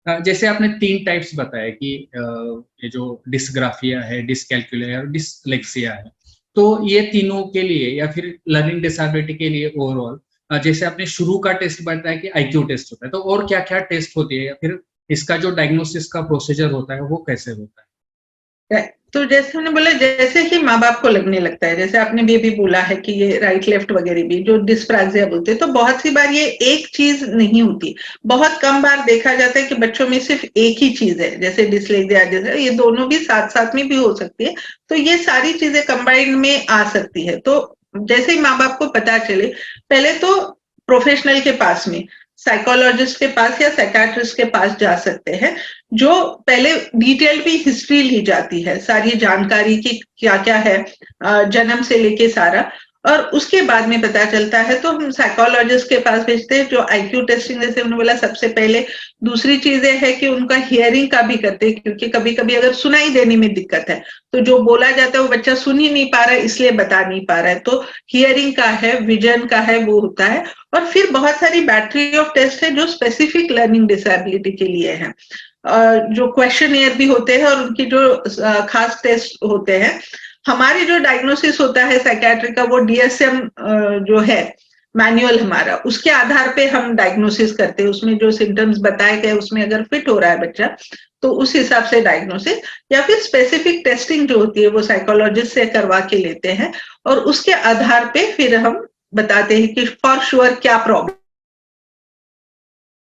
जैसे आपने 3 टाइप्स बताया कि ये जो डिस्ग्राफिया है, डिसकैल्कुलिया है और डिसलेक्सिया है। तो ये तीनों के लिए या फिर लर्निंग डिसेबिलिटी के लिए ओवरऑल जैसे आपने शुरू का टेस्ट बताया कि आईक्यू टेस्ट होता है, तो और क्या-क्या टेस्ट होती है या फिर इसका जो डायग्नोसिस का प्रोसीजर होता है, वो कैसे होता है? तो जैसे हमने बोला, जैसे ही माँ बाप को लगने लगता है, जैसे आपने भी अभी बोला है कि ये राइट लेफ्ट वगैरह भी जो डिस्प्राजिया बोलते हैं, तो बहुत सी बार ये एक चीज नहीं होती। बहुत कम बार देखा जाता है कि बच्चों में सिर्फ एक ही चीज है, जैसे डिस्लेक्सिया, ये दोनों भी साथ साथ में भी हो सकती है। तो ये सारी चीजें कंबाइंड में आ सकती है। तो जैसे ही माँ बाप को पता चले, पहले तो प्रोफेशनल के पास में, साइकोलॉजिस्ट के पास या साइकाट्रिस्ट के पास जा सकते हैं, जो पहले डिटेल भी हिस्ट्री ली जाती है, सारी जानकारी की क्या क्या है, जन्म से लेके सारा, और उसके बाद में पता चलता है तो हम साइकोलॉजिस्ट के पास भेजते हैं, जो आईक्यू टेस्टिंग जैसे उन्होंने बोला सबसे पहले। दूसरी चीज है कि उनका हियरिंग का भी करते हैं, क्योंकि कभी कभी अगर सुनाई देने में दिक्कत है, तो जो बोला जाता है वो बच्चा सुन ही नहीं पा रहा है, इसलिए बता नहीं पा रहा है, तो हियरिंग का है, विजन का है, वो होता है। और फिर बहुत सारी बैटरी ऑफ टेस्ट है जो स्पेसिफिक लर्निंग डिसेबिलिटी के लिए है, जो क्वेश्चनियर भी होते हैं और उनकी जो खास टेस्ट होते हैं। हमारी जो डायग्नोसिस होता है साइकेट्रिक का, वो डीएसएम जो है मैनुअल हमारा, उसके आधार पे हम डायग्नोसिस करते हैं। उसमें जो सिम्टम्स बताए गए उसमें अगर फिट हो रहा है बच्चा, तो उस हिसाब से डायग्नोसिस, या फिर स्पेसिफिक टेस्टिंग जो होती है वो साइकोलॉजिस्ट से करवा के लेते हैं, और उसके आधार पे फिर हम बताते हैं कि फॉर श्योर क्या प्रॉब्लम